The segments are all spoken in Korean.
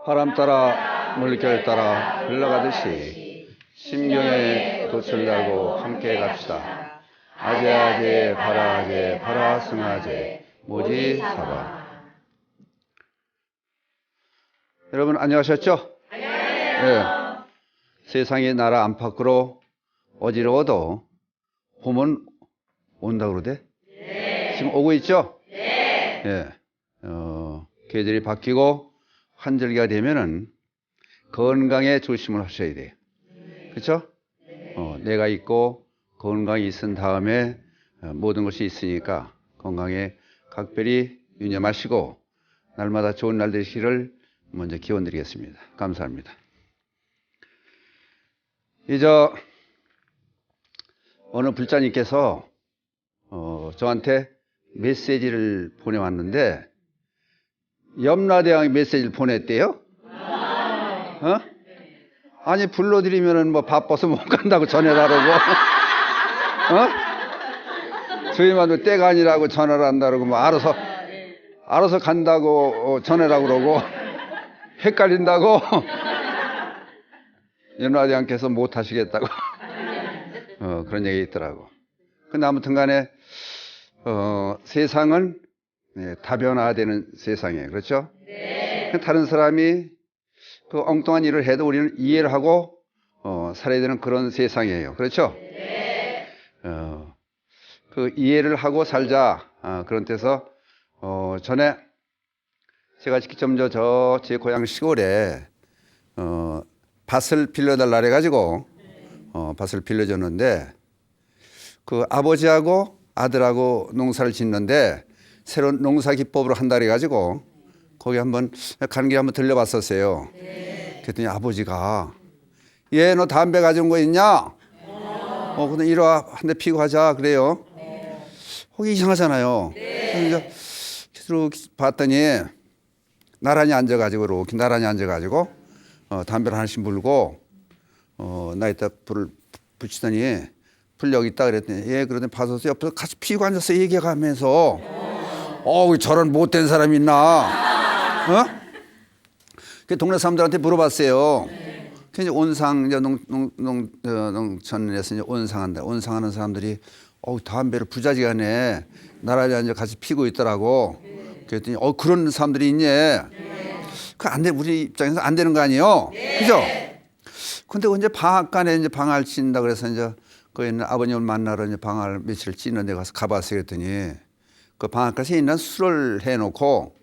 바람 따라 물결 따라 흘러가듯이 심경에 돛을 달고 함께 갑시다. 아제아제 바라아제 바라승아제 모지사바. 여러분 안녕하셨죠? 네. 세상의 나라 안팎으로 어지러워도 봄은 온다고 그러대? 네. 지금 오고 있죠? 네. 계절이 바뀌고 환절기가 되면은 건강에 조심을 하셔야 돼요. 그렇죠? 내가 있고 건강이 있은 다음에 모든 것이 있으니까 건강에 각별히 유념하시고 날마다 좋은 날 되시기를 먼저 기원드리겠습니다. 감사합니다. 이제 어느 불자님께서 저한테 메시지를 보내왔는데 염라대왕이 메시지를 보냈대요? 아니 불러드리면은 뭐 바빠서 못 간다고 전해라라고 저희만 때가 아니라고 전화를 한다고 뭐 알아서 간다고 전해라고 그러고 헷갈린다고 염라대왕께서 못 하시겠다고 그런 얘기 있더라고. 근데 아무튼 간에 세상은 다변화되는 세상이에요. 그렇죠? 네. 다른 사람이 그 엉뚱한 일을 해도 우리는 이해를 하고 살아야 되는 그런 세상이에요. 그렇죠? 네. 그 이해를 하고 살자 그런 데서 전에 제가 직접 제 고향 시골에 밭을 빌려달라 그래가지고 밭을 빌려줬는데 그 아버지하고 아들하고 농사를 짓는데 새로운 농사 기법으로 한다 그래가지고 거기 한번 가는 길에 한번 들려봤었어요. 네. 그랬더니 아버지가 얘 너 담배 가져온 거 있냐? 근데 이리 와 한 대 피고 가자 그래요. 거기 이상하잖아요. 네. 그래서 봤더니 나란히 앉아가지고 이렇게 나란히 앉아가지고 담배를 하나씩 물고 나이다 불을 붙이더니 불 여기 있다 그랬더니 예 그러더니 봐서 옆에서 같이 피고 앉아서 얘기해가면서 저런 못된 사람이 있나? 그 동네 사람들한테 물어봤어요. 그 이제 온상 이제 농촌에서 이제 온상하는 사람들이 담배를 부자지간에 나란히 앉아 같이 피고 있더라고. 그랬더니 그런 사람들이 있니? 그 안 돼. 우리 입장에서 안 되는 거 아니에요? 그죠? 근데 언제 방앗간에 이제 방아를 찐다 그래서 이제 그 있는 아버님을 만나러 이제 방아를 며칠 찌는 데 가봤어요. 그랬더니 그 방앗간에 있는 술을 해놓고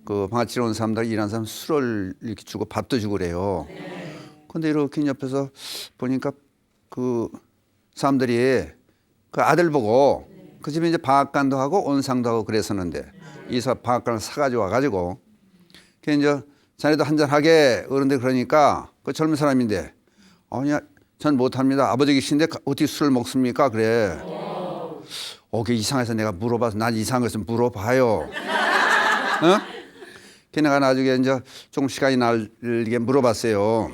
그 방아 찌러 온 사람들 일하는 사람 술을 이렇게 주고 밥도 주고 그래요. 근데 이렇게 옆에서 보니까 그 사람들이 그 아들 보고 그 집에 이제 방앗간도 하고 온상도 하고 그랬었는데 이사 방앗간을 사가지고 와가지고 그 이제 자네도 한잔 하게 어른들 그러니까 그 젊은 사람인데 아니야 전 못합니다. 아버지 계신데 어떻게 술을 먹습니까? 그래. 그 이상해서 내가 물어봐서 난 이상한 것을 물어봐요. 걔네가 나중에 이제 조금 시간이 날게 물어봤어요.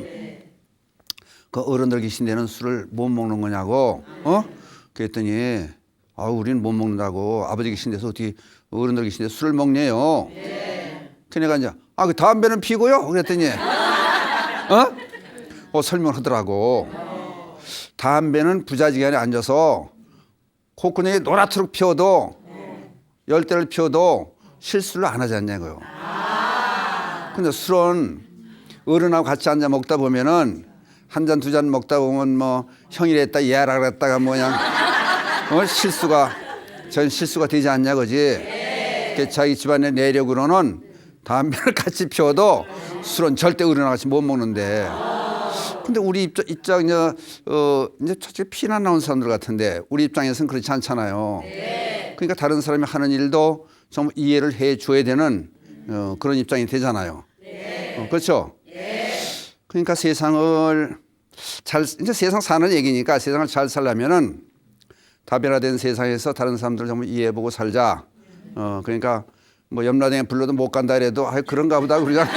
그 어른들 계신 데는 술을 못 먹는 거냐고. 그랬더니 우리는 못 먹는다고. 아버지 계신 데서 어떻게 어른들 계신 데 술을 먹네요. 걔네가 이제 그 담배는 피고요. 그랬더니 설명하더라고. 담배는 부자지간에 앉아서 콧구멍에 노랗도록 피워도 열대를 피워도 실수를 안 하지 않냐고요. 근데 술은 어른하고 같이 앉아 먹다 보면은 한 잔 두 잔 먹다 보면 뭐 형이 랬다 얘라 그랬다가 뭐냐 실수가 되지 않냐 그지. 자기 집안의 내력으로는 담배를 같이 피워도 술은 절대 어른하고 같이 못 먹는데. 근데 우리 입장 이제 저쪽에 피나 나온 사람들 같은데 우리 입장에서는 그렇지 않잖아요. 그러니까 다른 사람이 하는 일도 좀 이해를 해 줘야 되는 그런 입장이 되잖아요. 그렇죠? 그러니까 세상을 이제 세상 사는 얘기니까 세상을 잘 살려면은 다변화된 세상에서 다른 사람들 좀 이해해보고 살자. 그러니까 뭐 염라대왕 불러도 못 간다 이래도 그런가 보다 우리가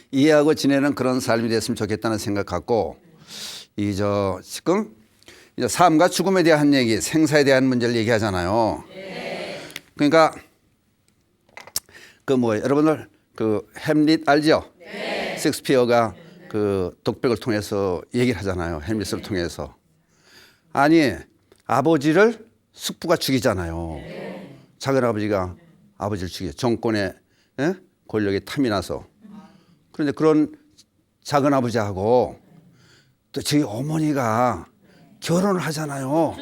이해하고 지내는 그런 삶이 됐으면 좋겠다는 생각 갖고 지금 이제 삶과 죽음에 대한 얘기, 생사에 대한 문제를 얘기하잖아요. 그러니까 그 뭐 여러분들 그 햄릿 알죠? 네. 셰익스피어가 그 독백을 통해서 얘기를 하잖아요. 햄릿을 통해서. 아니 아버지를 숙부가 죽이잖아요. 작은 아버지가 아버지를 죽여 정권의 권력에 탐이 나서. 그런데 그런 작은 아버지하고 또 저희 어머니가 결혼을 하잖아요.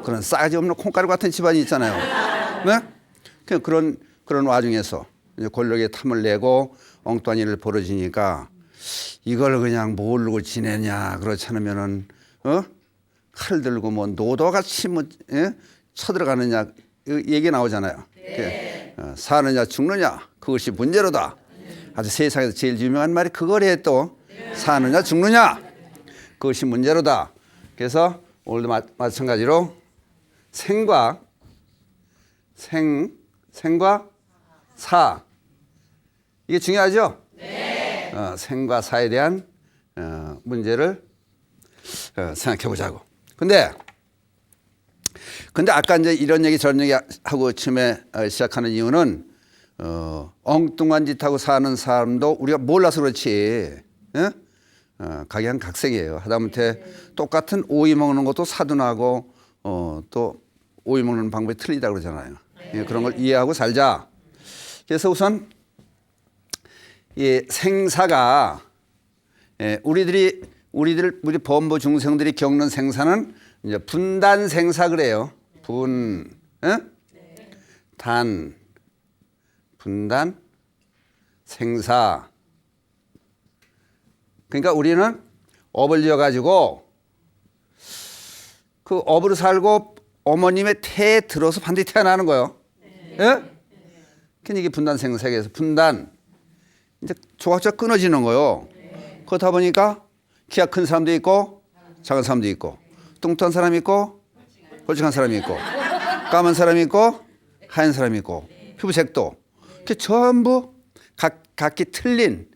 그런 싸가지 없는 콩가루 같은 집안이 있잖아요. 네? 그런 와중에서 이제 권력에 탐을 내고 엉뚱한 일을 벌어지니까 이걸 그냥 모르고 지내냐 그렇지 않으면은 칼 들고 뭐 노도같이 뭐 쳐들어가느냐 얘기 나오잖아요. 네. 사느냐 죽느냐 그것이 문제로다. 아주 세상에서 제일 유명한 말이 그거래 또. 사느냐 죽느냐 그것이 문제로다. 그래서 오늘도 마찬가지로 생과 사 이게 중요하죠? 네. 생과 사에 대한 문제를 생각해 보자고. 근데 아까 이제 이런 얘기 저런 얘기 하고 처음에 시작하는 이유는 엉뚱한 짓 하고 사는 사람도 우리가 몰라서 그렇지. 각양각색이에요. 하다못해 똑같은 오이 먹는 것도 사둔하고 또 오이 먹는 방법이 틀리다 그러잖아요. 그런 걸 이해하고 살자. 그래서 우선 이 생사가 우리 범부 중생들이 겪는 생사는 이제 분단 생사 그래요. 분단 생사. 그러니까 우리는 업을 지어가지고 그 업으로 살고 어머님의 태에 들어서 반드시 태어나는 거예요. 예? 그러니까 이게 분단 생사에서 분단 이제 조각조각 끊어지는 거예요. 그렇다 보니까 키가 큰 사람도 있고 작은 사람도 있고 뚱뚱한 사람이 있고 홀쭉한 사람이 있고 까만 사람이 있고 하얀 사람이 있고 피부색도 그 전부 각기 틀린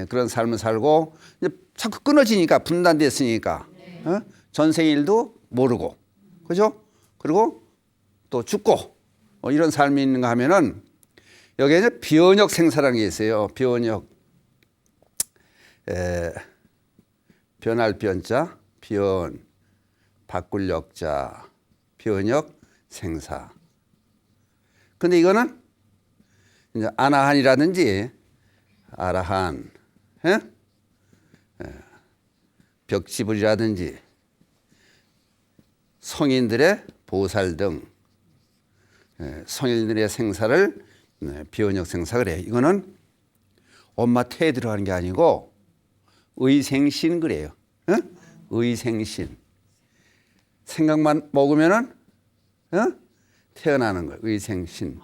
그런 삶을 살고 이제 자꾸 끊어지니까 분단됐으니까 전생 일도 모르고 그죠? 그리고 또 죽고 이런 삶이 있는가 하면은 여기에 이제 변역 생사라는 게 있어요. 변역 변할 변자 바꿀 역자 변역 생사. 근데 이거는 이제 아나한이라든지 아라한 벽지불이라든지 성인들의 보살 등 성인들의 생사를 비원역 생사 그래요. 이거는 엄마 태에 들어가는 게 아니고 의생신 그래요. 의생신. 생각만 먹으면은 태어나는 거예요. 의생신.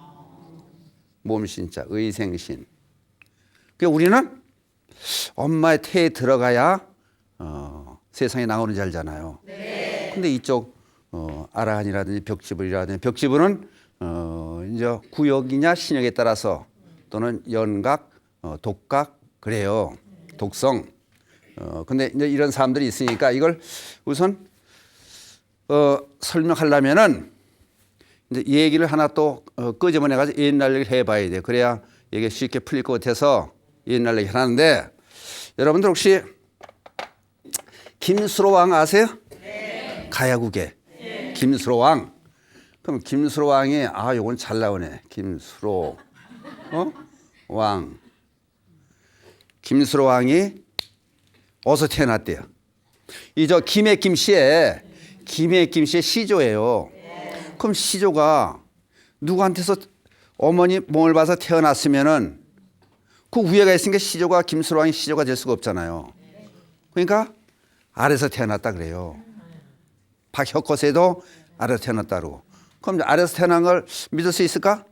몸신자 의생신. 그러니까 우리는 엄마의 태에 들어가야 세상에 나오는 줄 알잖아요. 네. 근데 이쪽 아라한이라든지 벽지불이라든지 벽지불은 이제 구역이냐 신역에 따라서 또는 연각, 독각 그래요. 독성. 근데 이제 이런 사람들이 있으니까 이걸 우선 설명하려면은 이제 얘기를 하나 또 끄집어내 가지고 옛날 얘기를 해봐야 돼. 그래야 이게 쉽게 풀릴 것 같아서 옛날 얘기를 하는데 여러분들 혹시 김수로왕 아세요? 네. 가야국에 네. 김수로왕. 그럼 김수로왕이 요건 잘 나오네. 김수로 왕. 김수로왕이 어디서 태어났대요? 이 저 김의 김씨의 시조예요. 네. 그럼 시조가 누구한테서 어머니 몸을 봐서 태어났으면은 그 위에가 있으니까 시조가 김수로왕이 시조가 될 수가 없잖아요. 그러니까 아래서 태어났다 그래요. 박혁거세도 아래서 태어났다 그러고. 그럼 아래서 태어난 걸 믿을 수 있을까?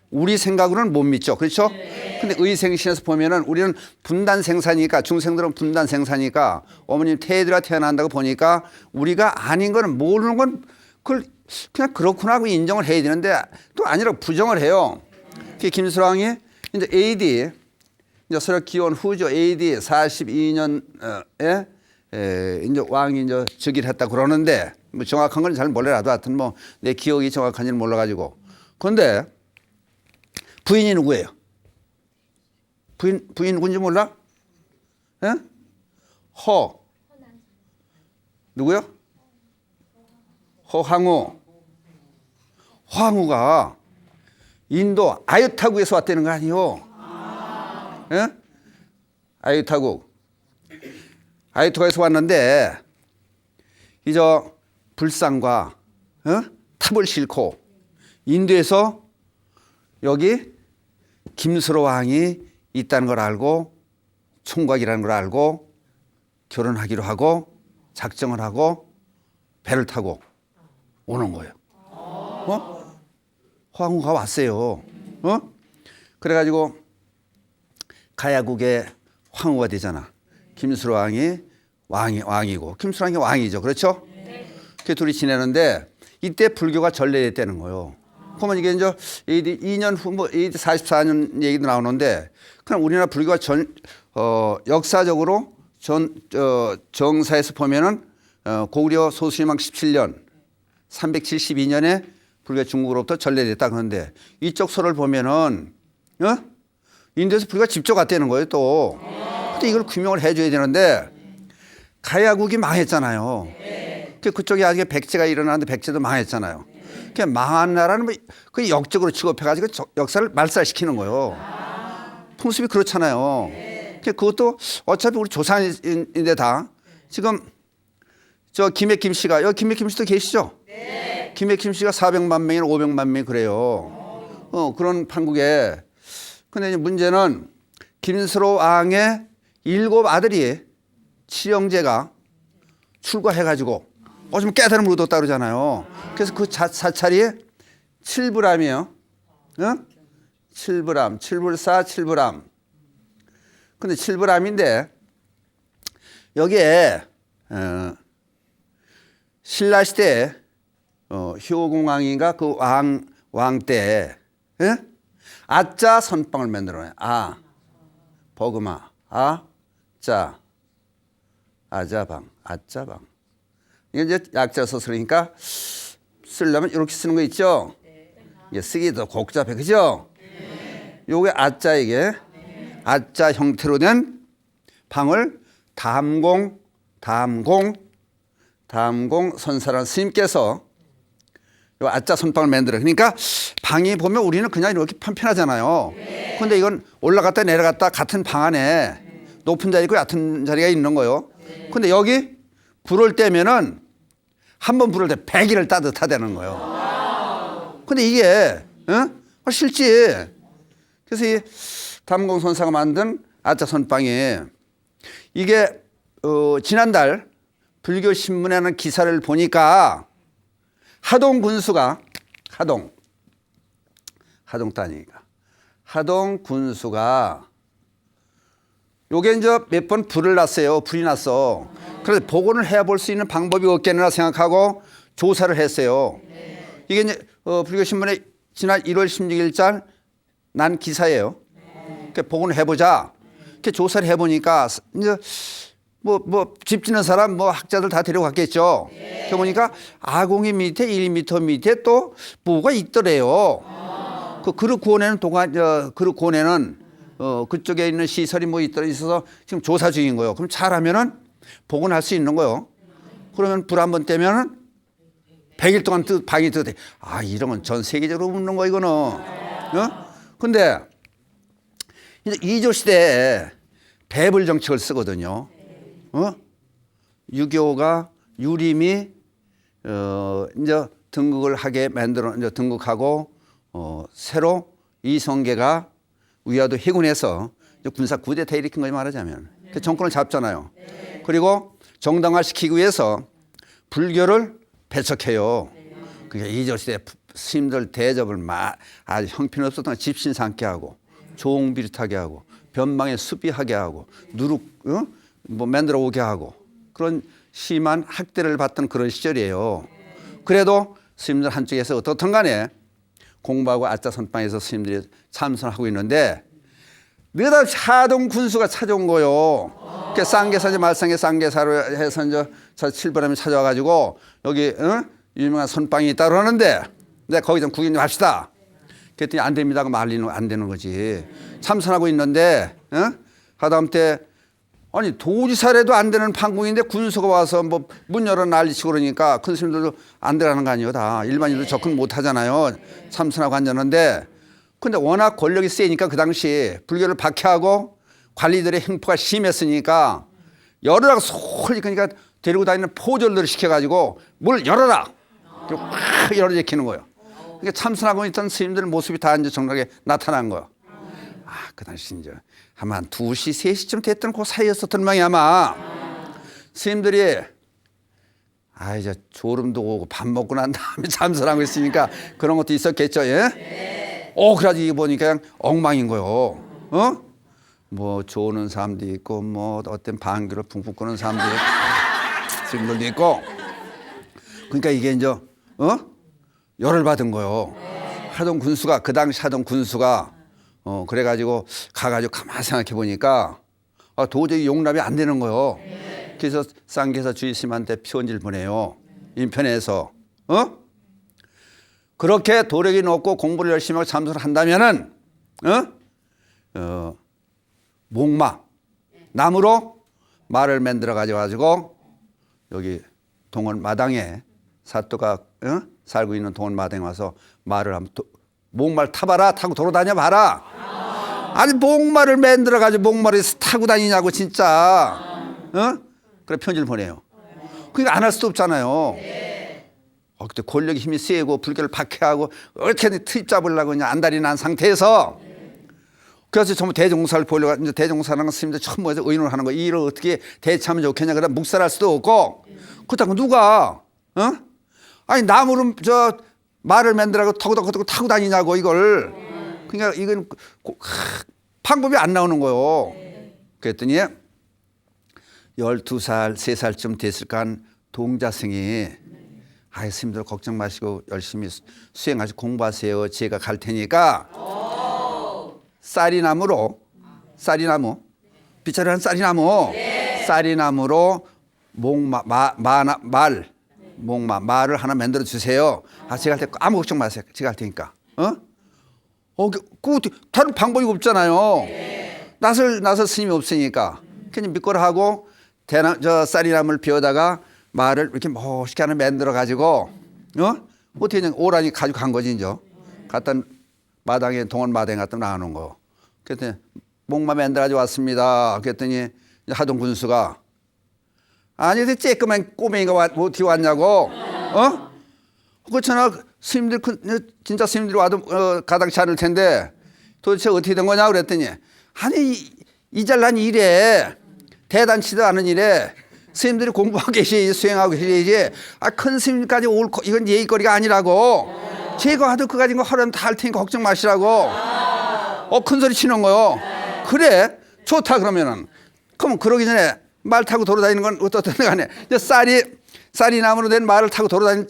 우리 생각으로는 못 믿죠. 그렇죠? 근데 의생신에서 보면은 우리는 분단 생사니까 중생들은 분단 생사니까 어머님 태에 들어 태어난다고 보니까 우리가 아닌 거는 모르는 건 그걸 그냥 그렇구나 하고 인정을 해야 되는데 또 아니라고 부정을 해요. 김수로왕이 이제 AD 이제 서력 기원 후죠. AD 42년에 이제 왕이 이제 즉위를 했다 그러는데 뭐 정확한 건 잘 몰라도 하여튼 뭐 내 기억이 정확한지는 몰라가지고 그런데 부인이 누구예요? 부인 누군지 몰라? 예? 누구요? 허황우. 황후가 인도 아유타국에서 왔다는 거 아니요? 예? 아유타국에서 왔는데 이제 불상과 탑을 싣고 인도에서 여기 김수로 왕이 있다는 걸 알고 총각이라는 걸 알고 결혼하기로 하고 작정을 하고 배를 타고 오는 거예요. 황후가 왔어요. 그래가지고 가야국의 황후가 되잖아. 김수로 왕이고 김수로 왕이 왕이죠. 그렇죠? 그 둘이 지내는데 이때 불교가 전래됐다는 거예요. 그러면 이게 이제 AD 2년 후, 뭐 AD 44년 얘기도 나오는데 그럼 우리나라 불교가 역사적으로 정사에서 보면은 고구려 소수림왕 17년 372년에 불교가 중국으로부터 전래됐다 그러는데 이쪽 설을 보면은 인도에서 불교가 직접 왔다는 거예요 또. 근데 이걸 규명을 해줘야 되는데 가야국이 망했잖아요. 그쪽에 아직 백제가 일어나는데 백제도 망했잖아요. 그 망한 나라는 그 역적으로 취급해가지고 역사를 말살시키는 거예요. 풍습이 그렇잖아요. 그것도 어차피 우리 조상인데 다 지금 저 김해김 씨가 여기 김해김 씨도 계시죠? 김해김 씨가 400만 명이나 500만 명이 그래요. 그런 판국에. 근데 이제 문제는 김수로 왕의 7 아들이 칠형제가 출가해가지고 좀 깨달음을 얻었다 그러잖아요. 그래서 그 사찰이 칠부람이에요. 칠부람, 칠불사, 칠부람. 근데 칠부람인데 여기에 신라 시대 효공왕인가 그 왕 때 아자 선방을 만들어요. 버그마, 자, 아자방, 아자방. 이게 이제 약자 서술이니까 쓰려면 이렇게 쓰는 거 있죠? 이게 쓰기도 복잡해, 그죠? 요게 아자 이게 아자 형태로 된 방을 담공 선사라는 스님께서 요 아자 선방을 만들어요. 그러니까 방이 보면 우리는 그냥 이렇게 편편하잖아요. 근데 이건 올라갔다 내려갔다 같은 방 안에 높은 자리 있고 얕은 자리가 있는 거예요. 근데 여기 불을 떼면은 한 번 불을 때 100일을 따뜻하다는 거예요. 근데 이게 실지. 그래서 이 담공선사가 만든 아자 선방이 이게 지난달 불교 신문에 하는 기사를 보니까 하동 군수가 하동 땅이니까 하동 군수가 요게 이제 몇 번 불이 났어. 그래서 복원을 해볼 수 있는 방법이 없겠나 생각하고 조사를 했어요. 이게 이제 불교 신문에 지난 1월 16일자 난 기사예요. 복원을 해보자. 이렇게 조사를 해보니까 이제 집 짓는 사람 학자들 다 데려갔겠죠. 그래 보니까 아공이 밑에 1m 밑에 또 뭐가 있더래요. 그 그릇 구원에는 그릇 구원에는 그쪽에 있는 시설이 있어서 지금 조사 중인 거예요. 그럼 잘하면은 복원할 수 있는 거예요. 그러면 불 한번 떼면은 100일 동안 방이 뜨대. 이런 건 전 세계적으로 없는 거 이거는. 근데 이제 이조 시대에 배불 정책을 쓰거든요. 6.25가 유림이 이제 등극을 하게 이제 등극하고 새로 이성계가 위화도 해군에서 군사 쿠데타 일으킨 거지 말하자면 그 정권을 잡잖아요. 그리고 정당화시키기 위해서 불교를 배척해요. 그러니까 이조 시대 스님들 대접을 아주 형편없었던 집신상케 하고 조홍비릿하게 하고 변방에 수비하게 하고 누룩 만들어 오게 하고 그런 심한 학대를 받던 그런 시절이에요. 그래도 스님들 한쪽에서 어떻든 간에 공부하고 아자 선방에서 스님들이 참선하고 있는데 느닷없이 하동 군수가 찾아온 거요. 쌍계사 말상의 쌍계사로 해서 이제 칠부람이 찾아와가지고 여기 유명한 선방이 있다 그러는데 거기 좀 구경 좀 합시다. 그랬더니 안 됩니다 하고 말리는 안 되는 거지. 참선하고 있는데 하다못해 아니 도지사라도 안 되는 판국인데 군수가 와서 뭐 문 열어 난리치고 그러니까 큰 스님들도 안 되라는 거 아니에요. 다 일반인도 접근 못 하잖아요. 참선하고 앉았는데 근데 워낙 권력이 세니까 그 당시 불교를 박해하고 관리들의 행포가 심했으니까 열으라고 솔직히 그러니까 데리고 다니는 포졸들을 시켜가지고 물 열어라. 확 열어 제키는 거예요. 그러니까 참선하고 있던 스님들 모습이 다 이제 정확하게 나타난 거예요. 아, 그 당시 이제 아마 한 2시, 3시쯤 됐던 그 사이였었던 모양이 아마 스님들이 이제 졸음도 오고 밥 먹고 난 다음에 참선하고 있으니까 그런 것도 있었겠죠. 예? 네. 그래가지고 보니까 그냥 엉망인 거예요. 뭐 조는 사람도 있고 뭐 어떤 방귀를 붕붕 끄는 사람도 있고 스님들도 있고 그러니까 이게 이제 열을 받은 거예요. 하던 군수가 그 당시 하던 군수가 그래가지고 가가지고 가만히 생각해 보니까 도저히 용납이 안 되는 거예요. 그래서 쌍계사 주의스님한테 편지를 보내요. 인편에서 그렇게 도력이 높고 공부를 열심히 하고 참선을 한다면은 목마 나무로 말을 만들어 가지고 여기 동원 마당에 사또가 살고 있는 동원 마당에 와서 말을 하면 목말 타봐라 타고 돌아다녀 봐라. 아니 목말을 만들어 가지고 목말을 타고 다니냐고 진짜. 그래 편지를 보내요. 그러니까 안 할 수도 없잖아요. 그때 권력의 힘이 세고 불교를 박해하고 어떻게든 트입 잡으려고 그냥 안달이 난 상태에서 그래서 전부 대종사를 보려고 이제 대종사라는 스님들 처음 모여서 의논을 하는 거. 이 일을 어떻게 대처하면 좋겠냐. 그러다 묵살할 수도 없고 그렇다고 누가 아니 나무를 말을 만들라고 타고 다니냐고 이걸. 그러니까 이건 방법이 안 나오는 거예요. 그랬더니 12살, 3살쯤 됐을까 한 동자승이 스님들 걱정 마시고 열심히 수행하시고 공부하세요. 제가 갈 테니까 쌀이나무 빗자루 한 쌀이나무로 말을 하나 만들어 주세요. 제가 할 때 아무 걱정 마세요. 제가 할 테니까. 그 다른 방법이 없잖아요. 나설 스님이 없으니까. 그냥 믿고라 하고 쌀이나무를 비워다가 말을 이렇게 멋있게 하나 만들어 가지고 어떻게 그냥 오라니 가지고 간 거지 이제. 갖다 마당에 동원 마당에 갖다 나오는 거. 그랬더니 목마 만들어 가지고 왔습니다. 그랬더니 하동 군수가 아니 쬐끄만 꼬맹이가 어떻게 왔냐고. 그렇잖아. 스님들 진짜 스님들이 와도 가당치 않을 텐데 도대체 어떻게 된 거냐 그랬더니 아니 이 잘난 일에 대단치도 않은 일에 스님들이 공부하고 계시지 수행하고 계시지 큰 스님까지 올 이건 예의거리가 아니라고. 제가 하도 그 가진 거 하려면 다 할 테니까 걱정 마시라고. 큰 소리 치는 거요. 그래 좋다 그러면은 그럼 그러기 전에 말 타고 돌아다니는 건 어떻든 간에 쌀이나무로 된 말을 타고 돌아다니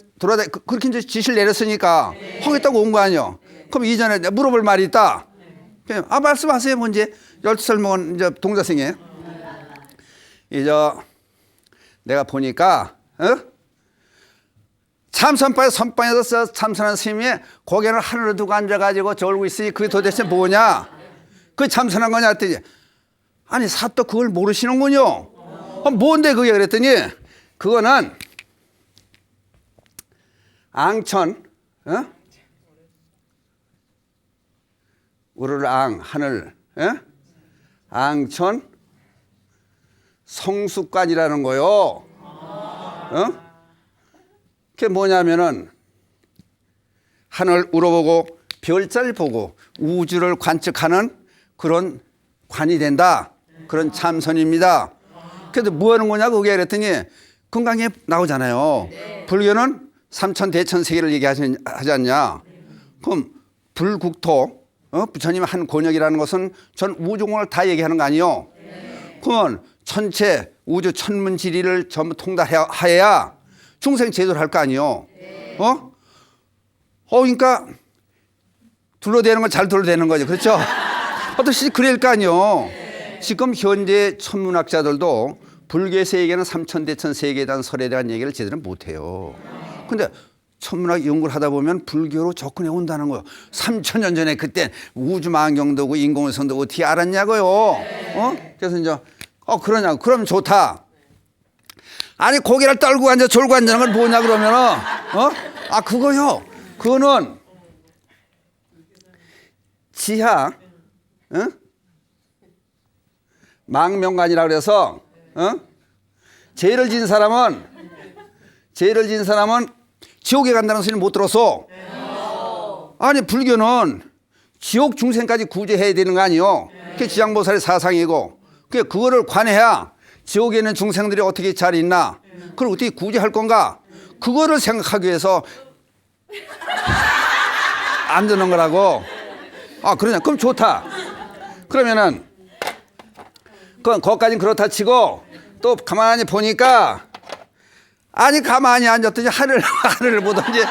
그렇게 이제 지시를 내렸으니까 하겠다고 온 거 아니요. 그럼 이전에 물어볼 말이 있다. 말씀하세요. 뭔지 12살 먹은 이제 동자승이 이제 내가 보니까 선방에서 참선한 스님이 고개를 하늘로 두고 앉아가지고 졸고 있으니 그게 도대체 뭐냐? 그게 참선한 거냐 했더니 아니 사또 그걸 모르시는군요. 뭔데 그게 그랬더니 그거는 앙천 우르르 하늘 앙천 성수관이라는 거요. 그게 뭐냐면은 하늘 우러보고 별자를 보고 우주를 관측하는 그런 관이 된다. 그런 참선입니다. 그래도 뭐 하는 거냐고 그게 그랬더니 금강에 나오잖아요. 불교는 삼천대천세계를 얘기하지 않냐. 그럼 불국토 부처님 한 권역이라는 것은 전 우주공을 다 얘기하는 거 아니요. 그러면 전체 우주 천문지리를 전부 통달하여야 중생 제도를 할 거 아니요. 그러니까 둘러대는 건 잘 둘러대는 거죠. 그렇죠? 어떻게 그럴 거 아니요. 지금 현재 천문학자들도 불교 세계는 삼천대천 세계에 대한 설에 대한 얘기를 제대로 못 해요. 근데 천문학 연구를 하다 보면 불교로 접근해 온다는 거예요. 3,000년 전에 그때 우주망경도 오고 인공위성도 오고 어떻게 알았냐고요. 그래서 이제 그러냐고. 그럼 좋다. 아니 고개를 떨고 앉아 졸고 앉는 걸 뭐냐 그러면은 그거요. 그거는 지하 망명관이라 그래서 죄를 지은 사람은 지옥에 간다는 소리는 못 들었어. 아니 불교는 지옥 중생까지 구제해야 되는 거 아니요. 그게 지장보살의 사상이고 그거를 관해야 지옥에 있는 중생들이 어떻게 잘 있나 그걸 어떻게 구제할 건가 그거를 생각하기 위해서 안 듣는 거라고. 그러냐. 그럼 좋다. 그러면은 그건 거기까지는 그렇다 치고 또 가만히 보니까 아니 가만히 앉았더니 하늘을 보든지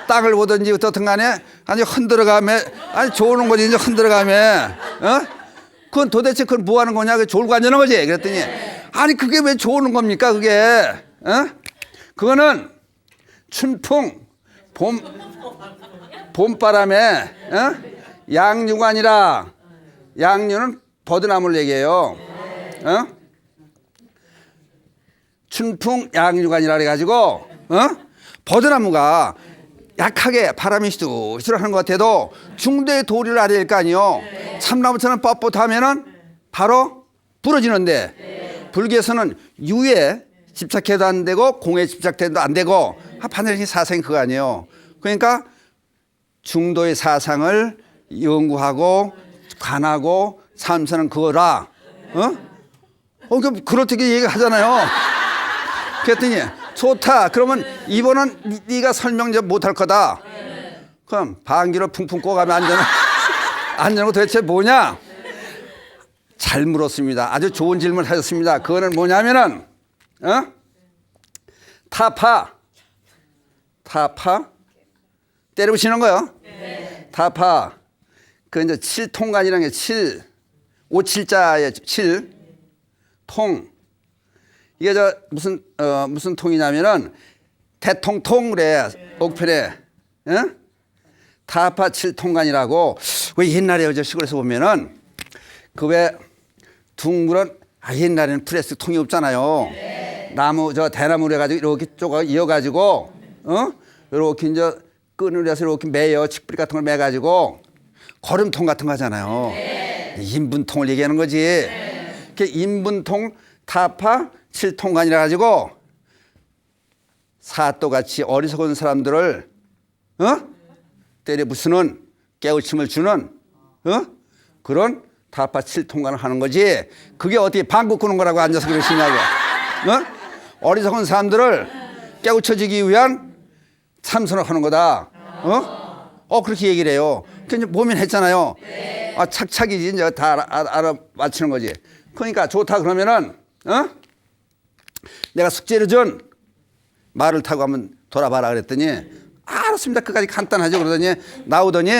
땅을 보든지 어떻든 간에 아니 흔들어가며 아니 좋은 거지 이제 흔들어가며 그건 도대체 그건 뭐 하는 거냐 그 졸고 앉는 거지. 그랬더니 아니 그게 왜 좋은 겁니까 그게 그거는 춘풍 봄바람에 양류가 아니라 양류는 버드나무를 얘기해요. 춘풍 양류관이라 그래가지고 버드나무가 약하게 바람이 시들시들하는 것 같아도 중도의 도리를 알아야 될 거 아니에요. 참나무처럼 뻣뻣하면은 바로 부러지는데 불교에서는 유에 집착해도 안 되고 공에 집착해도 안 되고 반드시 사상이 그거 아니에요. 그러니까 중도의 사상을 연구하고 관하고 참선은 그거라. 그렇게 얘기하잖아요. 그랬더니 좋다. 그러면 이번은 네가 설명 못할 거다. 그럼 방귀로 풍풍 꼬가면 앉는 거 도대체 뭐냐? 잘 물었습니다. 아주 좋은 질문을 하셨습니다. 그거는 뭐냐면은 타파 때려부시는 거요. 타파 그 이제 칠통관이라는 게 5칠자의 7통 이게 무슨 통이냐면은 대통통 그래. 옥편에 타파 7통관이라고 왜 옛날에 시골에서 보면은 그 왜 둥그런 옛날에는 플라스틱 통이 없잖아요. 나무 대나무로 해가지고 이렇게 쪼가 이어가지고 이렇게 이제 끈을 해서 이렇게 매요. 칡뿌리 같은 걸 매가지고 거름통 같은 거 하잖아요. 인분통을 얘기하는 거지. 인분통 타파 7통관이라 가지고 사또같이 어리석은 사람들을 때려 부수는 깨우침을 주는 그런 타파 7통관을 하는 거지. 그게 어떻게 방구 끄는 거라고 앉아서 그러시냐고. 어리석은 사람들을 깨우쳐주기 위한 참선을 하는 거다. 그렇게 얘기를 해요. 그러니까 모면했잖아요. 착착이지 이제 다 알아맞히는 거지. 그러니까 좋다 그러면은 내가 숙제를 준 말을 타고 한번 돌아봐라 그랬더니 알았습니다. 끝까지 간단하죠. 그러더니 나오더니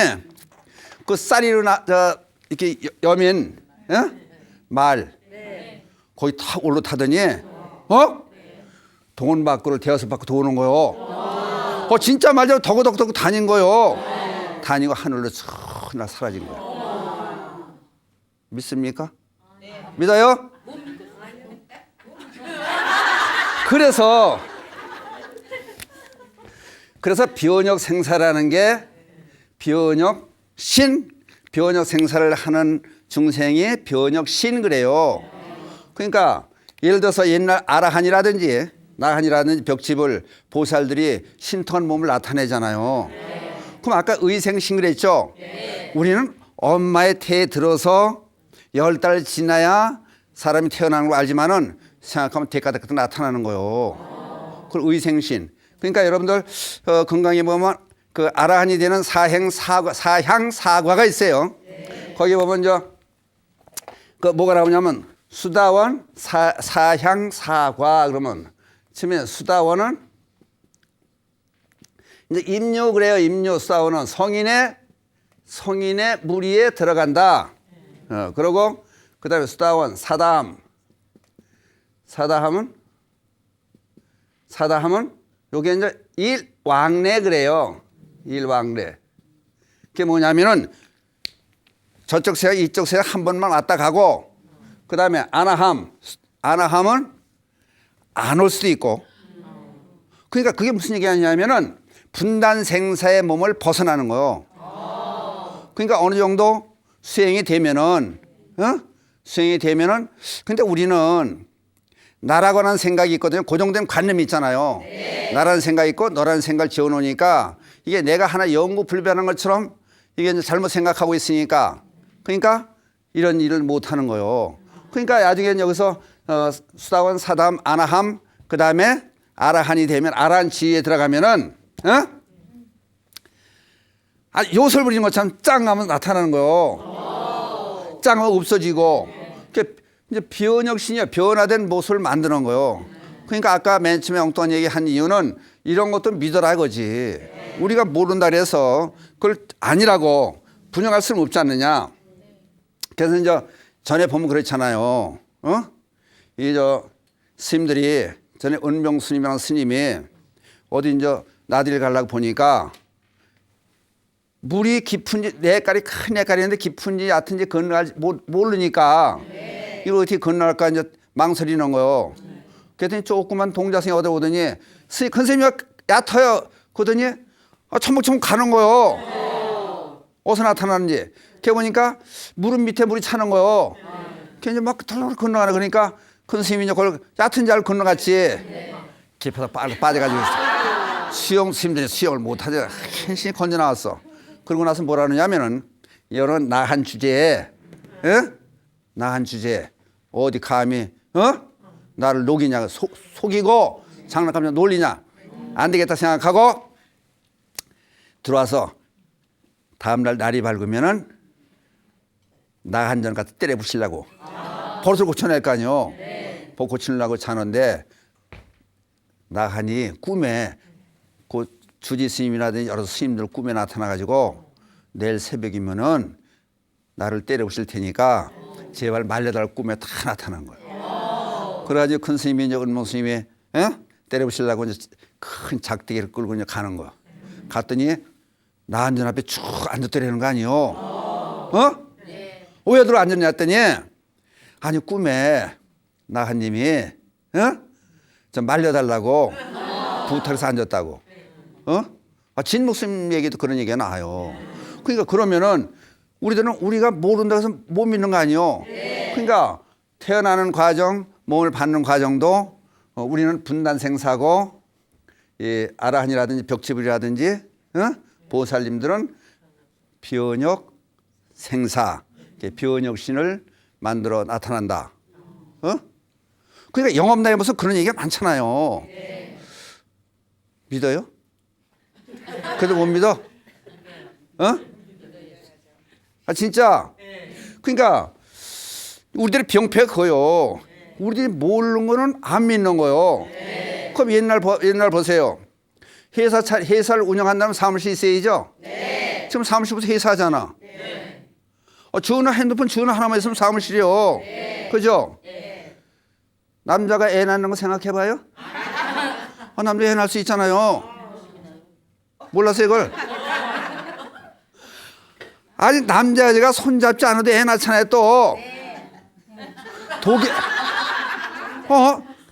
그 쌀이로 이렇게 여민 말 거기 탁 올라타더니 동원 밖으로 대여섯 바퀴 도는 거요. 진짜 말대로 덕덕덕 다닌 거요. 다니고 하늘로 쓱 사라진 거예요. 믿습니까? 믿어요? 그래서 변혁 생사라는 게 변혁 생사를 하는 중생이 변혁 신 그래요. 그러니까 예를 들어서 옛날 아라한이라든지 나한이라든지 벽집을 보살들이 신통한 몸을 나타내잖아요. 그럼 아까 의생신 그랬죠? 우리는 엄마의 태에 들어서 10달 지나야 사람이 태어나는 걸 알지만은 생각하면 대가대가 나타나는 거예요. 그걸 의생신. 그러니까 여러분들 건강에 보면 그 아라한이 되는 사향사과가 있어요. 거기 보면 그 뭐가 나오냐면 수다원 사향사과 그러면 처음에 수다원은 이제 임묘 그래요. 임묘 수다원은 성인의 무리에 들어간다. 그리고 그다음에 수다원 사다함은 요게 이제 일왕래 그래요. 일왕래. 그게 뭐냐면은 저쪽 새가 이쪽 새가 한 번만 왔다 가고, 그 다음에 아나함은 안 올 수도 있고. 그러니까 그게 무슨 얘기하냐면은 분단 생사의 몸을 벗어나는 거요. 그러니까 어느 정도 수행이 되면은, 수행이 되면은, 근데 우리는 나라고 하는 생각이 있거든요. 고정된 관념이 있잖아요. 나라는 생각이 있고 너라는 생각을 지어놓으니까 이게 내가 하나 영구 불변한 것처럼 이게 이제 잘못 생각하고 있으니까, 그러니까 이런 일을 못 하는 거예요. 그러니까 나중에 여기서 수다원, 사담, 아나함, 그 다음에 아라한이 되면 아라한 지위에 들어가면은, 요술 부리는 것처럼 짱 하면 나타나는 거예요. 짱 하면 없어지고. 이제 변혁신이야. 변화된 모습을 만드는 거예요. 그러니까 아까 맨 처음에 엉뚱한 얘기 한 이유는 이런 것도 믿어라 이거지. 우리가 모른다 그래서 그걸 아니라고 분명할 수는 없지 않느냐. 그래서 이제 전에 보면 그렇잖아요. 이 스님들이 전에 은병 스님이라는 스님이 어디 이제 나들이 가려고 보니까 물이 깊은지, 내깔이 큰 내깔이었는데 깊은지 얕은지 건너갈 모르니까 이거 어떻게 건너갈까 이제 망설이는 거요. 그랬더니 조그만 동자승이 얻어 오더니 큰 스님이 얕아요. 그러더니 첨벙첨벙 가는 거요. 어디서 나타나는지. 걔 보니까 무릎 밑에 물이 차는 거요. 걔 이제 막 털렁 건너가는. 그러니까 큰 스님이 이제 그걸 얕은 잘 건너갔지. 깊어서 빠져가지고 수영 스님들이 수영을 못하죠. 한신이 건져 나왔어. 그러고 나서 뭐라 하느냐면은 이런 나한 주제에, 나한 주제에 어디 감히 나를 녹이냐, 속이고 장난감이냐 놀리냐, 안 되겠다 생각하고 들어와서 다음날 날이 밝으면은 나 한 전 갖다 때려 부시려고 버릇을 고쳐낼 거 아니요. 버릇 고치려고 자는데 나한이 꿈에 그 주지 스님이라든지 여러 스님들 꿈에 나타나가지고 내일 새벽이면은 나를 때려 부실 테니까 제발 말려달 꿈에 다 나타난 거예요. 그래가지고 큰 스님이 이제 은몽 스님이 때려 부시려고 이제 큰 작대기를 끌고 이제 가는 거야. 갔더니 나 앉은 앞에 쭉 앉았더라는 거 아니요. 왜 들어 앉았냐 했더니 아니 꿈에 나한님이 좀 말려달라고 부탁해서 앉았다고. 진목스님 얘기도 그런 얘기가 나와요. 그러니까 그러면은 우리들은 우리가 모른다고 해서 못 믿는 거 아니요. 그러니까 태어나는 과정, 몸을 받는 과정도 우리는 분단생사고 아라한이라든지 벽지불이라든지 보살님들은 변혁 생사, 변혁신을 만들어 나타난다. 그러니까 영업나에 무슨 그런 얘기가 많잖아요. 믿어요? 그래도 못 믿어? 진짜? 그러니까 우리들의 병폐가 커요. 우리들이 모르는 거는 안 믿는 거요. 그럼 옛날 보세요. 회사를 운영한다면 사무실 있어야죠? 지금 사무실부터 회사잖아. 전화, 핸드폰 전화 하나만 있으면 사무실이요. 그죠? 남자가 애 낳는 거 생각해봐요? 남자 애 낳을 수 있잖아요. 몰랐어요, 이걸? 아니, 남자애가 손잡지 않아도 애 낳잖아요, 또.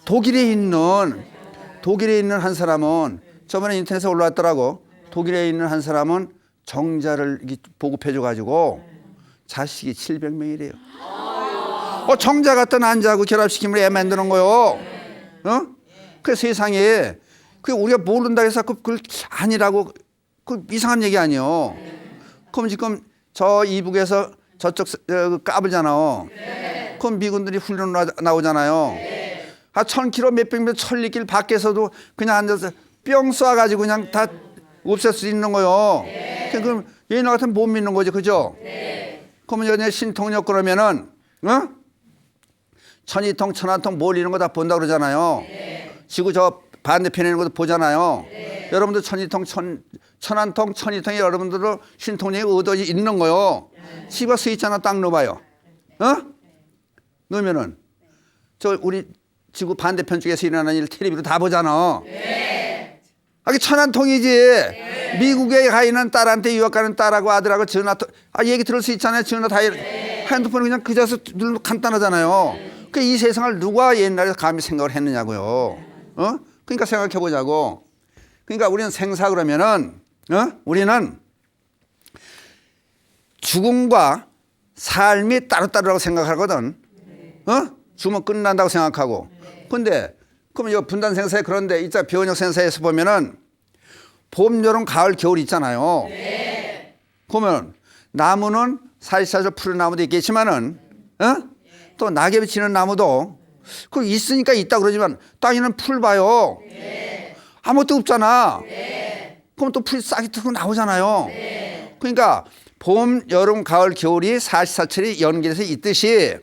독일에 있는 한 사람은 저번에 인터넷에 올라왔더라고. 독일에 있는 한 사람은 정자를 보급해줘가지고 자식이 700명이래요. 정자 갖다 난자하고 결합시키면 애 만드는 거요. 그 세상에 우리가 모른다 해서 그걸 아니라고 그 이상한 얘기 아니요. 그럼 지금 저 이북에서 저쪽 까불잖아. 그럼 미군들이 훈련 나오잖아요. 1000km 몇백 명 천리길 밖에서도 그냥 앉아서 뿅 쏴가지고 그냥 다 없앨 수 있는 거요. 그럼 얘네 같으면 못 믿는 거죠, 그죠? 그러면 얘네 신통력 그러면은 천이통 천안통 몰리는 거 다 본다 그러잖아요. 지구 저 반대편에 있는 것도 보잖아요. 여러분들 천이통 천안통 천이통이 여러분들도 신통력이 얻어 있는 거요. 집에 서 있잖아. 딱 넣어봐요. 넣으면은 저 우리 지구 반대편 쪽에서 일어나는 일 텔레비로 다 보잖아. 아, 천한통이지. 미국에 가 있는 딸한테 유학 가는 딸하고 아들하고 전화, 얘기 들을 수 있잖아요. 전화 다 핸드폰을 그냥 그 자서 누르면 간단하잖아요. 그 이 세상을 누가 옛날에 감히 생각을 했느냐고요. 그러니까 생각해 보자고. 그러니까 우리는 생사 그러면은, 우리는 죽음과 삶이 따로따로라고 생각하거든. 죽으면 끝난다고 생각하고. 근데 그럼 이 분단 생사에 그런데 이자 변역 생사에서 보면은 봄, 여름, 가을, 겨울 있잖아요. 그러면 나무는 사시사철 푸른 나무도 있겠지만은, 또 낙엽이 지는 나무도 그 있으니까 있다 그러지만 땅에는 풀 봐요. 아무것도 없잖아. 그럼 또 풀이 싹이 트고 나오잖아요. 그러니까 봄, 여름, 가을, 겨울이 사시사철이 연결해서 있듯이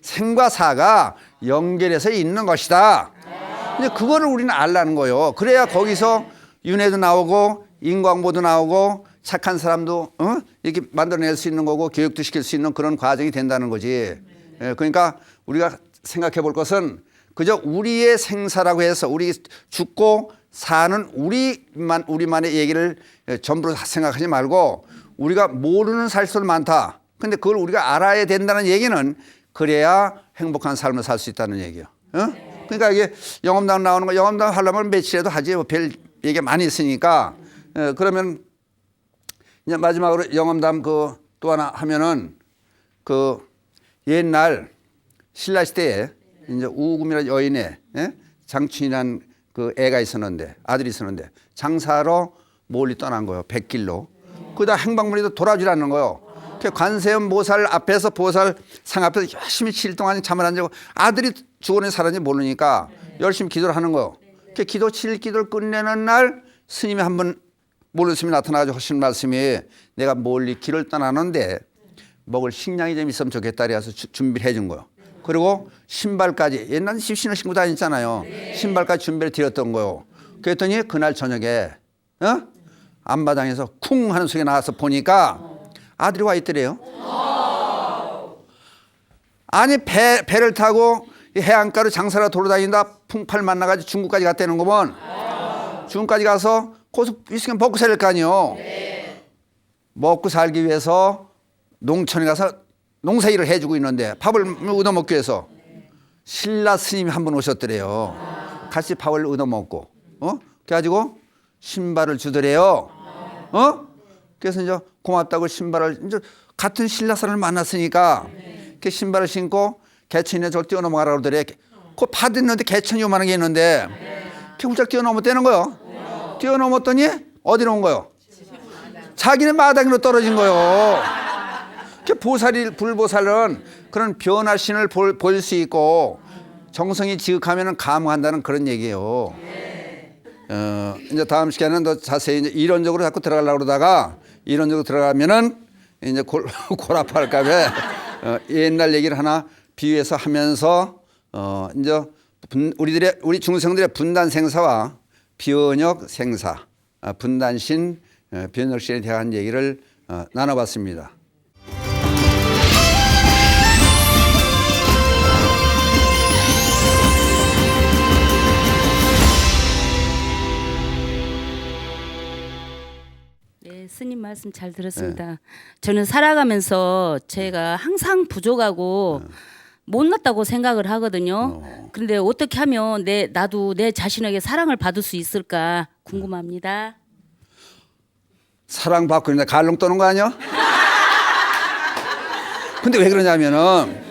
생과 사가 연결해서 있는 것이다. 근데 그거를 우리는 알라는 거예요. 그래야 거기서 윤회도 나오고 인광보도 나오고 착한 사람도 이렇게 만들어낼 수 있는 거고 교육도 시킬 수 있는 그런 과정이 된다는 거지. 그러니까 우리가 생각해 볼 것은 그저 우리의 생사라고 해서 우리 죽고 사는 우리만의 얘기를 전부로 생각하지 말고 우리가 모르는 살수는 많다. 근데 그걸 우리가 알아야 된다는 얘기는 그래야 행복한 삶을 살 수 있다는 얘기예요. 그러니까 이게 영업당 나오는 거, 영업당 하려면 며칠에도 하지, 별 얘기 많이 있으니까. 그러면 이제 마지막으로 영업당 또 하나 하면은 옛날 신라 시대에 이제 우금이라는 여인의 장춘이라는 애가 있었는데, 아들이 있었는데 장사로 멀리 떠난 거예요. 백길로. 그러다 행방불이도 돌아주지 않는 거예요. 관세음 보살 앞에서 보살 상 앞에서 열심히 7일 동안 잠을 안 자고 아들이 죽었는지 살았는지 모르니까 열심히 기도를 하는 거예요. 기도 7일 기도를 끝내는 날 스님이 한번 모르는 스님이 나타나가지고 하시는 말씀이 내가 멀리 길을 떠나는데 먹을 식량이 좀 있으면 좋겠다 그래서 준비를 해준 거예요. 그리고 신발까지 옛날에 신을 신고 다녔잖아요. 신발까지 준비를 드렸던 거예요. 그랬더니 그날 저녁에 앞마당에서 쿵 하는 소리가 나와서 보니까 아들이 와 있더래요. 아니 배를 타고 해안가로 장사로 돌아다니다 풍팔 만나가지고 중국까지 갔다는 거면 중국까지 가서 거기서 위스키 먹고 살 거 아니에요. 먹고 살기 위해서 농촌에 가서 농사일을 해주고 있는데 밥을 얻어먹기 위해서 신라 스님이 한 번 오셨더래요. 같이 밥을 얻어먹고 그래가지고 신발을 주더래요. 그래서 이제 고맙다고 신발을 이제 같은 신라 사람을 만났으니까 그 신발을 신고 개천이네 저걸 뛰어넘어가라 그러더래. 그 밭 있는데 개천이 요만한 게 있는데 그 훌쩍 뛰어넘었다는 거요. 뛰어넘었더니 어디로 온 거요? 자기네 마당으로 떨어진 거요. 그 불보살은 그런 변화신을 볼 수 있고 정성이 지극하면 감흥한다는 그런 얘기예요. 이제 다음 시간에는 더 자세히 이제 이론적으로 자꾸 들어가려고 그러다가 이론적으로 들어가면은 이제 골 아파할까봐 옛날 얘기를 하나 비유해서 하면서 이제 우리 중생들의 분단 생사와 변역 생사, 분단신, 변역신에 대한 얘기를 나눠봤습니다. 네, 스님 말씀 잘 들었습니다. 저는 살아가면서 제가 항상 부족하고 못났다고 생각을 하거든요. 그런데 어떻게 하면 나도 내 자신에게 사랑을 받을 수 있을까 궁금합니다. 사랑받고 있는데 갈롱 떠는 거 아니야? 근데 왜 그러냐면은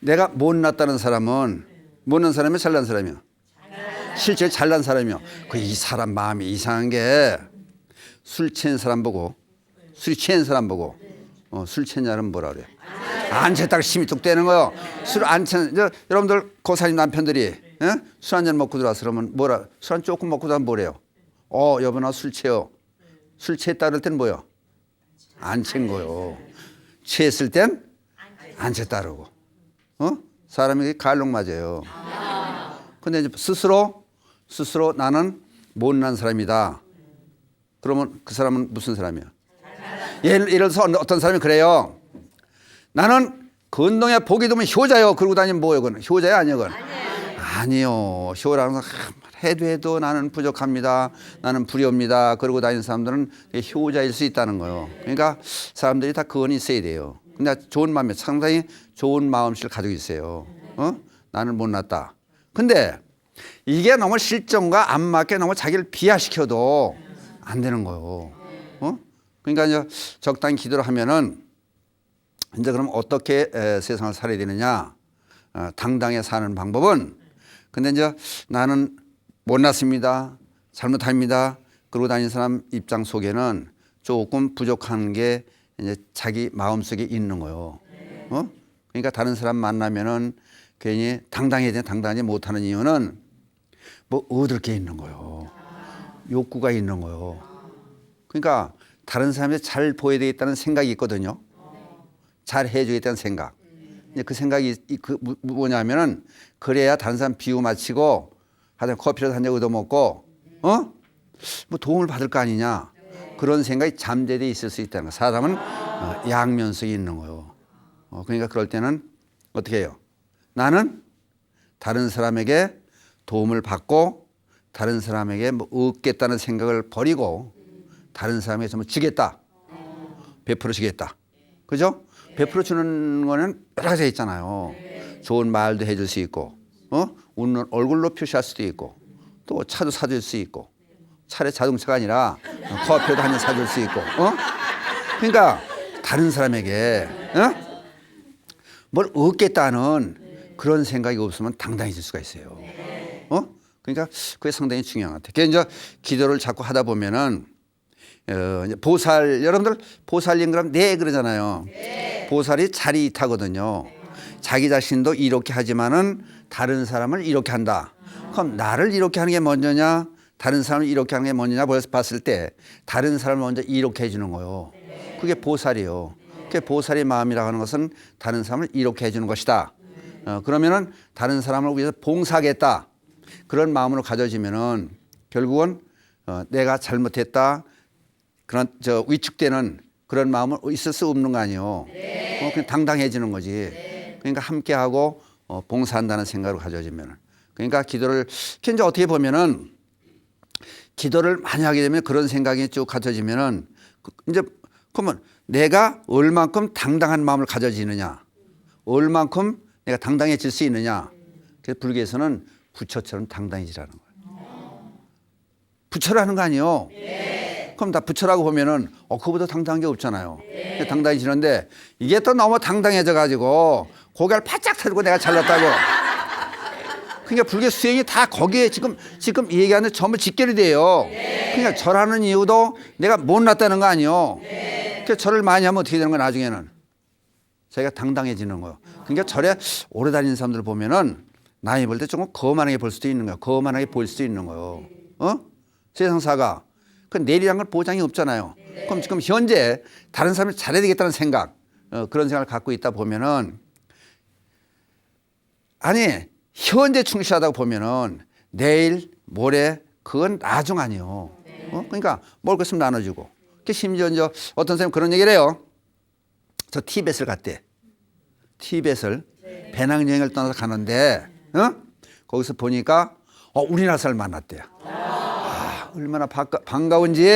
내가 못났다는 사람은 못난 사람이 잘난 사람이야. 실제 잘난 사람이야. 이 사람 마음이 이상한 게 술 취한 사람 보고 술이 취한 사람 보고 술 취했냐는 뭐라 그래? 안 취했다고 심이 뚝 떼는 거요. 술 안 취한 여러분들 고사님 남편들이 술 한 잔 먹고 들어와서 그러면 뭐라 술 한 조금 먹고 들어와서 뭐래요? 여보 나 술 취해요. 술 취했다 그럴 땐 뭐요? 안 취한 거요. 취했을 땐 안 취했다 그러고 사람이 갈롱 맞아요. 근데 이제 스스로 나는 못난 사람이다. 그러면 그 사람은 무슨 사람이야? 예를 들어서 어떤 사람이 그래요. 나는 건동에 복이 드면 효자요. 그러고 다니면 뭐예요? 그건 효자야 아니야? 그건 아니요. 효라는 해도 나는 부족합니다. 나는 불효입니다. 그러고 다니는 사람들은 효자일 수 있다는 거예요. 그러니까 사람들이 다 그건 있어야 돼요. 근데 좋은 마음에 상당히 좋은 마음씨를 가지고 있어요. 나는 못났다. 근데 이게 너무 실정과 안 맞게 너무 자기를 비하시켜도 안 되는 거예요. 그러니까 이제 적당히 기도를 하면은 이제 그럼 어떻게 세상을 살아야 되느냐? 당당히 사는 방법은 근데 이제 나는 못났습니다. 잘못합니다. 그러고 다니는 사람 입장 속에는 조금 부족한 게 이제 자기 마음속에 있는 거예요. 그러니까 다른 사람 만나면은 괜히 당당해야 돼. 당당하지 못하는 이유는 뭐 얻을 게 있는 거예요. 욕구가 있는 거예요. 그러니까 다른 사람이 잘 보여야 되겠다는 생각이 있거든요. 잘 해줘야겠다는 생각. 그 생각이 뭐냐면은 그래야 다른 사람 비유 마치고 하여튼 커피라도 한 잔 얻어먹고 뭐 도움을 받을 거 아니냐. 그런 생각이 잠재되어 있을 수 있다는 거. 사람은 양면성이 있는 거예요. 그러니까 그럴 때는 어떻게 해요? 나는 다른 사람에게 도움을 받고 다른 사람에게 뭐 얻겠다는 생각을 버리고 다른 사람에게 좀 주겠다. 베풀어 주겠다. 그죠? 베풀어 주는 거는 여러 가지가 있잖아요. 좋은 말도 해줄 수 있고, 웃는 얼굴로 표시할 수도 있고, 또 차도 사줄 수 있고, 차례 자동차가 아니라 커피도 한 잔 사줄 수 있고, 그러니까 다른 사람에게 뭘 얻겠다는 그런 생각이 없으면 당당해질 수가 있어요. 그러니까 그게 상당히 중요한 것 같아요. 그래서 이제 기도를 자꾸 하다 보면은 보살 여러분들 보살님 그럼 네 그러잖아요. 보살이 자리이타거든요. 자기 자신도 이렇게 하지만은 다른 사람을 이렇게 한다. 그럼 나를 이렇게 하는 게 먼저냐, 다른 사람을 이렇게 하는 게 먼저냐 봤을 때 다른 사람을 먼저 이렇게 해주는 거예요. 그게 보살이에요. 그게 보살의 마음이라고 하는 것은 다른 사람을 이렇게 해주는 것이다. 그러면은 다른 사람을 위해서 봉사하겠다. 그런 마음으로 가져지면은 결국은 내가 잘못했다. 그런 위축되는 그런 마음은 있을 수 없는 거 아니에요. 그냥 당당해지는 거지. 그러니까 함께하고 봉사한다는 생각으로 가져지면은. 그러니까 기도를 이제 어떻게 보면은 기도를 많이 하게 되면 그런 생각이 쭉 가져지면은 이제 그러면 내가 얼만큼 당당한 마음을 가져지느냐, 얼만큼 내가 당당해질 수 있느냐. 그래서 불교에서는 부처처럼 당당해지라는 거예요. 부처라는 거 아니에요. 그럼 다 부처라고 보면은 그거보다 당당한 게 없잖아요. 당당해지는데 이게 또 너무 당당해져 가지고 고개를 바짝 들고 내가 잘났다고. 그러니까 불교 수행이 다 거기에 지금 얘기하는 전부 직결이 돼요. 그러니까 절하는 이유도 내가 못났다는 거 아니에요. 그러니까 절을 많이 하면 어떻게 되는 거야 나중에는? 자기가 당당해지는 거예요. 그러니까 절에 오래 다니는 사람들 보면은 나이 볼 때 조금 거만하게 볼 수도 있는 거예요. 거만하게 보일 수도 있는 거예요. 세상사가. 그 내리란 건 보장이 없잖아요. 그럼 지금 현재 다른 사람을 잘해야 되겠다는 생각, 그런 생각을 갖고 있다 보면은 아니 현재 충실하다고 보면은 내일 모레 그건 나중 아니에요. 그러니까 먹을 거 있으면 나눠주고. 심지어 이제 어떤 사람이 그런 얘기를 해요. 저 티벳을 갔대. 티벳을 배낭여행을 떠나서 가는데 거기서 보니까 우리나라 사람을 만났대요. 얼마나 반가운지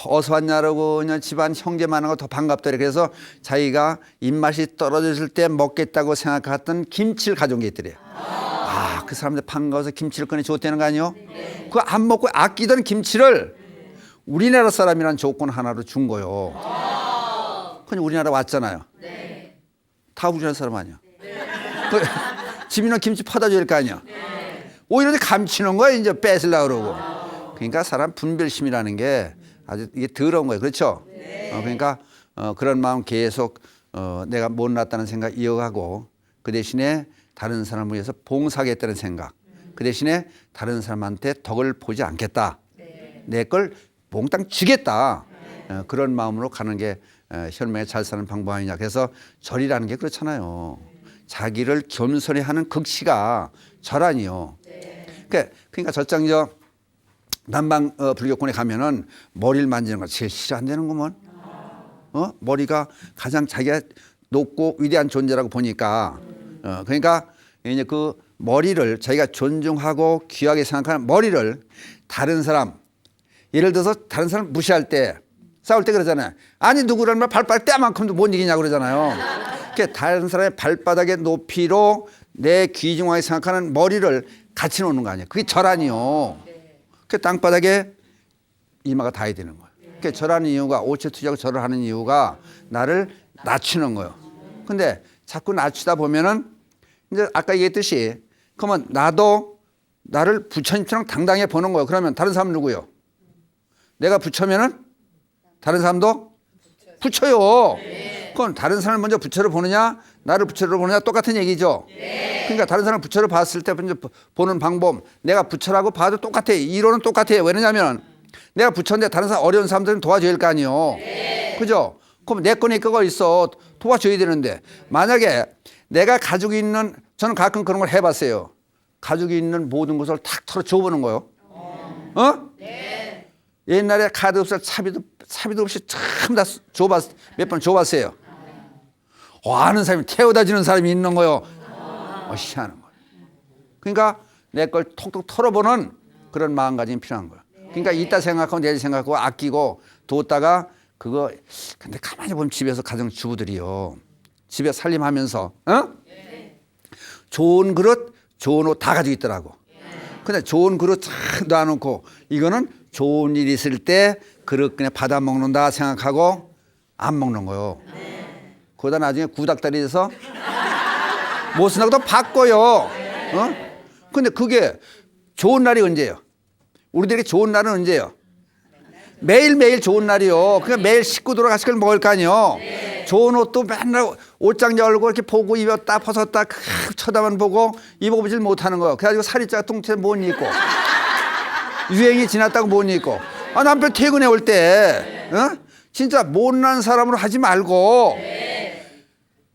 어서 왔냐라고 그냥 집안 형제 만나고 더 반갑더래. 그래서 자기가 입맛이 떨어졌을 때 먹겠다고 생각했던 김치를 가져온 게 있더래. 그 사람들 반가워서 김치를 꺼내 줬다는 거 아니에요? 그거 안 먹고 아끼던 김치를 우리나라 사람이라는 조건 하나로 준 거예요. 그냥 우리나라 왔잖아요. 다 우리나라 사람 아니야. 집이나 김치 퍼다 줄 거 아니야. 오히려 감추는 거야. 이제 뺏으려고 그러고. 그러니까 사람 분별심이라는 게 아주 이게 더러운 거예요. 그렇죠? 그러니까 그런 마음 계속 내가 못났다는 생각 이어가고 그 대신에 다른 사람을 위해서 봉사하겠다는 생각, 그 대신에 다른 사람한테 덕을 보지 않겠다. 내 걸 몽땅 주겠다. 그런 마음으로 가는 게 현명에 잘 사는 방법 아니냐. 그래서 절이라는 게 그렇잖아요. 자기를 겸손히 하는 극시가 절 아니요. 그러니까 절장저 남방 불교권에 가면은 머리를 만지는 거 제일 싫어한다는구먼. 머리가 가장 자기가 높고 위대한 존재라고 보니까 그러니까 이제 그 머리를 자기가 존중하고 귀하게 생각하는 머리를 다른 사람, 예를 들어서 다른 사람 무시할 때, 싸울 때 그러잖아요. 아니 누구를 말 발바닥 때만큼도 못 이기냐고 그러잖아요. 그러니까 다른 사람의 발바닥의 높이로 내 귀중하게 생각하는 머리를 같이 놓는 거 아니에요. 그게 절하니요. 그 땅바닥에 이마가 닿아야 되는 거예요. 그러니까 절하는 이유가 오체투지하고 절을 하는 이유가 나를 낮추는 거예요. 근데 자꾸 낮추다 보면은 이제 아까 얘기했듯이 그러면 나도 나를 부처님처럼 당당히 보는 거예요. 그러면 다른 사람은 누구요? 내가 부처면은 다른 사람도 부처요. 그럼 다른 사람을 먼저 부처로 보느냐 나를 부처로 보느냐 똑같은 얘기죠. 그러니까 다른 사람 부처로 봤을 때 먼저 보는 방법, 내가 부처라고 봐도 똑같아. 이론은 똑같아요. 왜냐면 내가 부처인데 다른 사람 어려운 사람들은 도와줘야 할 거 아니에요. 그죠? 그럼 내 거니 그거 있어. 도와줘야 되는데 만약에 내가 가지고 있는, 저는 가끔 그런 걸 해봤어요. 가지고 있는 모든 것을 탁 털어 줘보는 거예요. 옛날에 카드 없을 차비도 없이 참 다 몇 번 줘봤어요. 아는 사람이 태워다 주는 사람이 있는 거요. 희한한 거예요. 그러니까 내 걸 톡톡 털어보는 그런 마음가짐이 필요한 거예요. 그러니까 이따 생각하고 내일 생각하고 아끼고 뒀다가 그거, 근데 가만히 보면 집에서 가정주부들이요. 집에 살림하면서 좋은 그릇, 좋은 옷 다 가지고 있더라고. 근데 좋은 그릇 쫙 놔놓고 이거는 좋은 일 있을 때 그릇 그냥 받아 먹는다 생각하고 안 먹는 거요. 그러다 나중에 구닥다리 돼서 못 쓴다고 또 바꿔요. 근데 그게 좋은 날이 언제예요? 우리들에게 좋은 날은 언제예요? 매일매일 좋은 날이요. 그러니까 매일 식구들하고 같이 그걸 먹을 거 아니에요. 좋은 옷도 맨날 옷장 열고 이렇게 보고 입었다 벗었다 쳐다만 보고 입어보질 못하는 거예요. 그래가지고 살이 짜 뚱태 못 입고 유행이 지났다고 못 입고 남편 퇴근해 올 때 진짜 못난 사람으로 하지 말고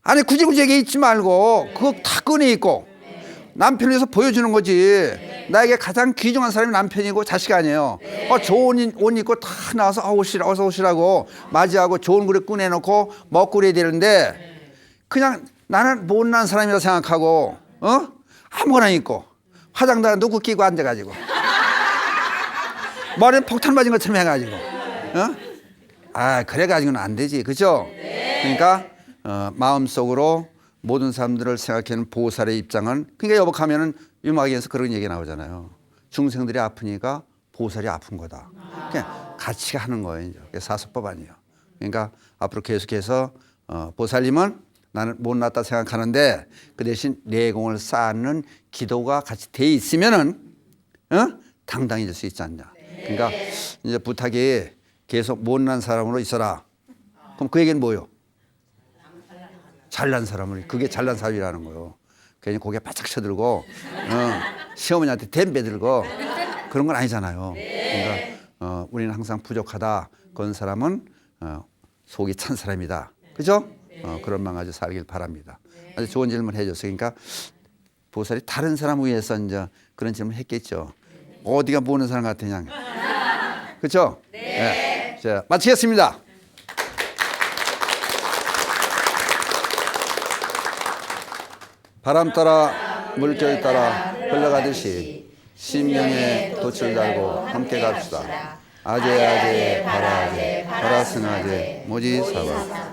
아니 구질구질하게 입지 말고 그거 다 꺼내 입고 남편을 위해서 보여주는 거지. 나에게 가장 귀중한 사람이 남편이고 자식 아니에요. 좋은 옷 입고 다 나와서 어서 오시라고 맞이하고 좋은 그릇 꺼내놓고 먹고 그래야 되는데 그냥 나는 못난 사람이라 생각하고 아무거나 입고 화장도 안 하고 끼고 앉아가지고 머리에 폭탄 맞은 것처럼 해가지고 그래가지고는 안 되지. 그죠? 그러니까 마음속으로 모든 사람들을 생각하는 보살의 입장은, 그러니까 여복하면은 유마기에서 그런 얘기 나오잖아요. 중생들이 아프니까 보살이 아픈 거다. 그냥 같이 하는 거예요. 이제. 사소법 아니에요. 그러니까 앞으로 계속해서 보살님은 나는 못났다 생각하는데 그 대신 내공을 쌓는 기도가 같이 돼 있으면은 당당해질 수 있지 않냐. 그러니까 이제 부탁이 계속 못난 사람으로 있어라. 그럼 그 얘기는 뭐예요? 잘난 사람을, 그게 잘난 사람이라는 거예요. 괜히 고개 바짝 쳐들고 시어머니한테 댐배 들고 그런 건 아니잖아요. 그러니까 우리는 항상 부족하다. 그런 사람은 속이 찬 사람이다. 그죠? 그런 마음 가지고 살길 바랍니다. 아주 좋은 질문 해줬어요. 그러니까 보살이 다른 사람 위해서 이제 그런 질문 했겠죠. 어디가 모르는 사람 같으냐. 그렇죠? 네. 자, 마치겠습니다. 바람 따라 물결 따라 흘러가듯이 심령의 돛을 달고 함께 갑시다. 아제 아제 바라아제 바라승아제 모지사바.